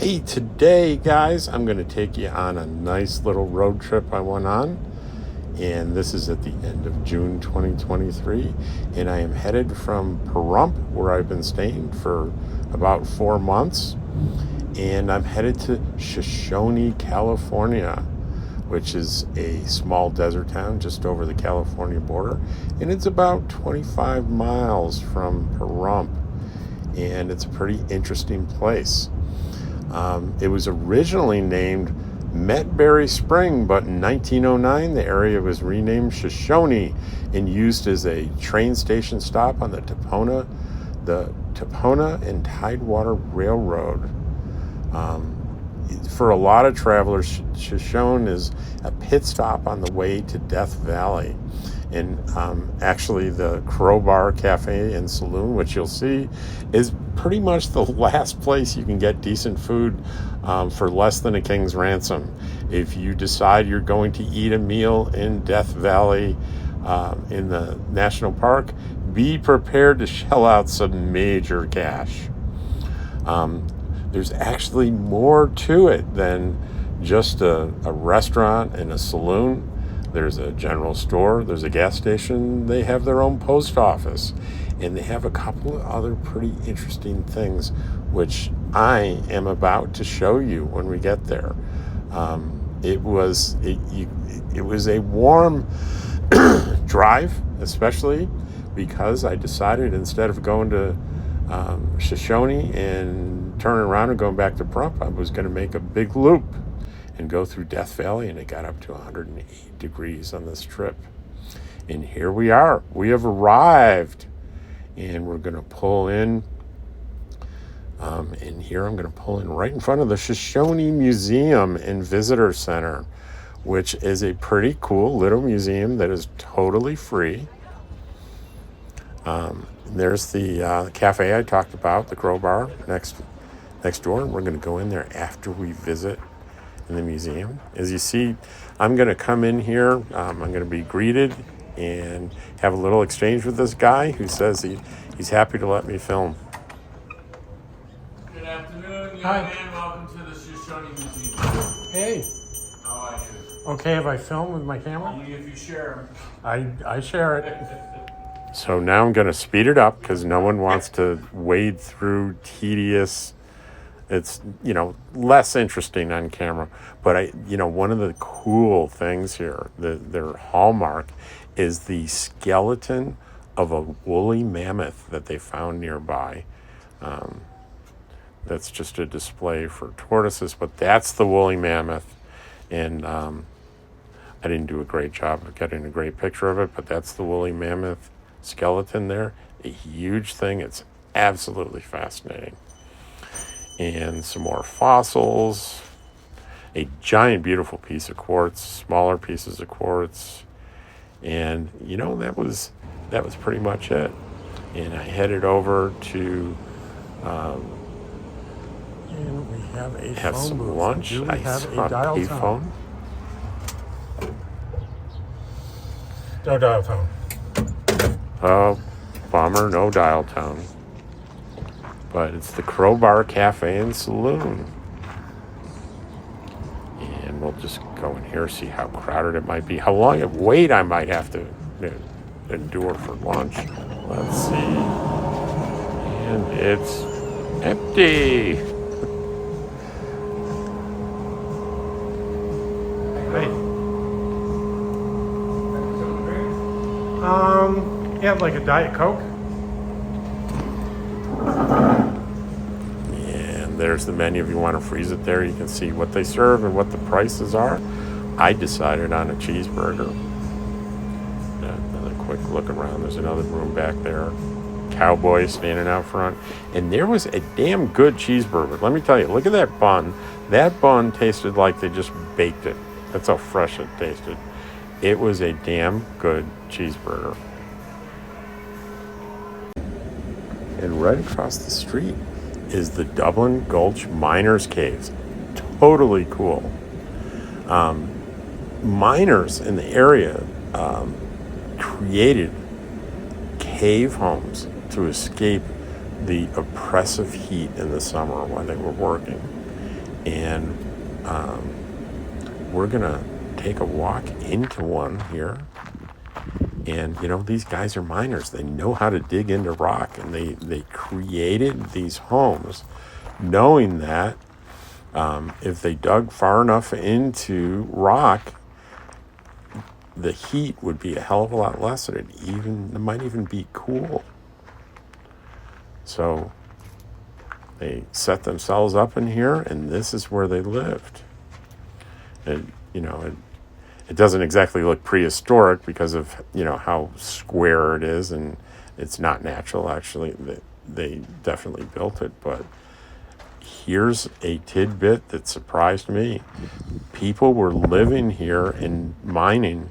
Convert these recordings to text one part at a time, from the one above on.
Hey, today, guys, I'm going to take you on a nice little road trip I went on. And this is at the end of June 2023. And I am headed from Pahrump, where I've been staying for about 4 months. And I'm headed to Shoshone, California, which is a small desert town just over the California border. And it's about 25 miles from Pahrump. And it's a pretty interesting place. It was originally named Metbury Spring, but in 1909 the area was renamed Shoshone and used as a train station stop on the Topona and Tidewater Railroad. For a lot of travelers, Shoshone is a pit stop on the way to Death Valley. And actually the Crowbar Cafe and Saloon, which you'll see, is pretty much the last place you can get decent food for less than a king's ransom. If you decide you're going to eat a meal in Death Valley in the national park, be prepared to shell out some major cash. There's actually more to it than just a restaurant and a saloon. There's a general store, there's a gas station, they have their own post office, and they have a couple of other pretty interesting things, which I am about to show you when we get there. It was a warm drive, especially because I decided instead of going to Shoshone and turning around and going back to Pahrump, I was going to make a big loop and go through Death Valley, and it got up to 108 degrees on this trip. And here we are. We have arrived, and we're going to pull in. And here I'm going to pull in right in front of the Shoshone Museum and Visitor Center, which is a pretty cool little museum that is totally free. There's the cafe I talked about, the Crowbar, next door, and we're going to go in there after we visit in the museum. As you see, I'm going to come in here, I'm going to be greeted and have a little exchange with this guy who says he's happy to let me film. Good afternoon, young Hi. man. Welcome to the Shoshone Museum. Hey, How are you? okay if I film with my camera? Only if you share I share it. So now I'm going to speed it up because no one wants to wade through tedious. It's, less interesting on camera. But one of the cool things here, their hallmark, is the skeleton of a woolly mammoth that they found nearby. That's just a display for tortoises, but that's the woolly mammoth. And I didn't do a great job of getting a great picture of it, but that's the woolly mammoth skeleton there. A huge thing. It's absolutely fascinating. And some more fossils, a giant beautiful piece of quartz, smaller pieces of quartz, and that was pretty much it. And I headed over to and we have some booth. Lunch. I have a dial phone. No dial tone. Oh, bummer, no dial tone. But it's the Crowbar Cafe and Saloon. And we'll just go in here, see how crowded it might be, how long of wait I might have to endure for lunch. Let's see. And it's empty. Hey. You have like a Diet Coke? There's the menu. If you want to freeze it there, you can see what they serve and what the prices are. I decided on a cheeseburger. Another quick look around. There's another room back there. Cowboy standing out front. And there was a damn good cheeseburger. Let me tell you, look at that bun. That bun tasted like they just baked it. That's how fresh it tasted. It was a damn good cheeseburger. And right across the street is the Dublin Gulch Miners' Caves. Totally cool. Miners in the area created cave homes to escape the oppressive heat in the summer when they were working. And we're gonna take a walk into one here. And these guys are miners. They know how to dig into rock, and they created these homes knowing that if they dug far enough into rock, the heat would be a hell of a lot less, and it might even be cool. So they set themselves up in here, and this is where they lived. And it doesn't exactly look prehistoric because of how square it is, and it's not natural. Actually, they definitely built it. But here's a tidbit that surprised me: people were living here and mining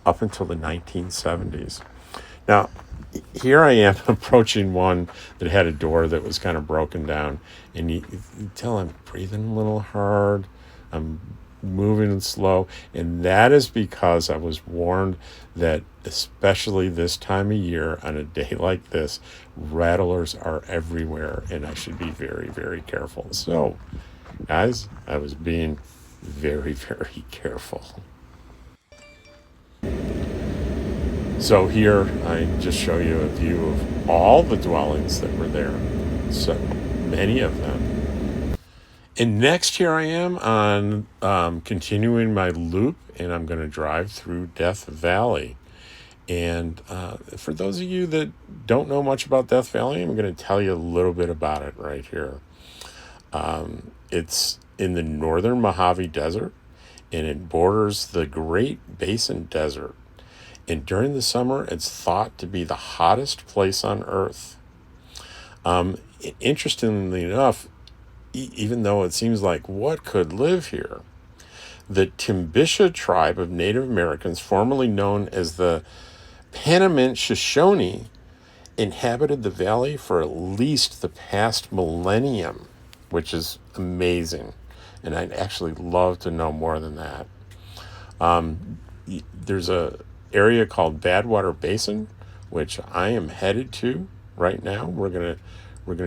up until the 1970s. Now, here I am approaching one that had a door that was kind of broken down, and you tell I'm breathing a little hard. I'm moving slow, and that is because I was warned that especially this time of year on a day like this, rattlers are everywhere, and I should be very, very careful. So, guys, I was being very, very careful. So here I just show you a view of all the dwellings that were there, so many of them. And next, here I am on continuing my loop, and I'm going to drive through Death Valley. And for those of you that don't know much about Death Valley, I'm going to tell you a little bit about it right here. It's in the northern Mojave Desert, and it borders the Great Basin Desert. And during the summer, it's thought to be the hottest place on Earth. Interestingly enough, even though it seems like what could live here, the Timbisha tribe of Native Americans, formerly known as the Pahrump Shoshone, inhabited the valley for at least the past millennium, which is amazing. And I'd actually love to know more than that. There's a area called Badwater Basin, which I am headed to right now. We're gonna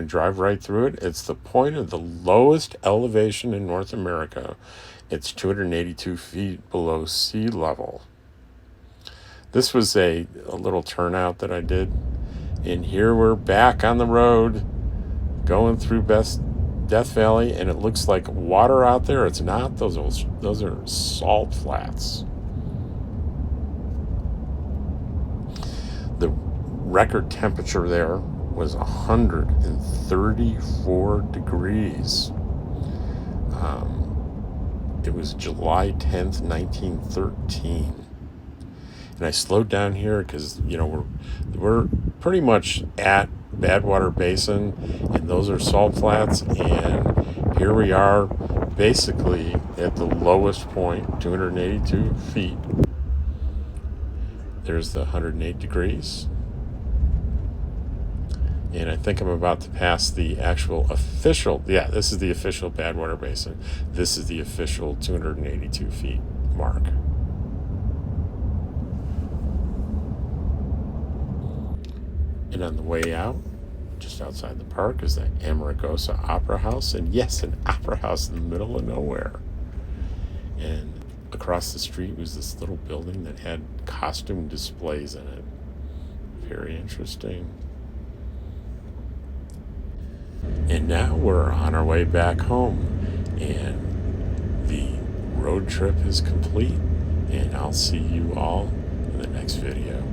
drive right through it. It's the point of the lowest elevation in North America. It's 282 feet below sea level. This was a little turnout that I did, and here we're back on the road, going through Death Valley, and it looks like water out there. It's not. Those are salt flats. The record temperature there was 134 degrees. It was July 10th, 1913. And I slowed down here because, we're pretty much at Badwater Basin, and those are salt flats. And here we are basically at the lowest point, 282 feet. There's the 108 degrees. And I think I'm about to pass the actual official, this is the official Badwater Basin. This is the official 282 feet mark. And on the way out, just outside the park, is the Amargosa Opera House. And yes, an opera house in the middle of nowhere. And across the street was this little building that had costume displays in it. Very interesting. And now we're on our way back home, and the road trip is complete, and I'll see you all in the next video.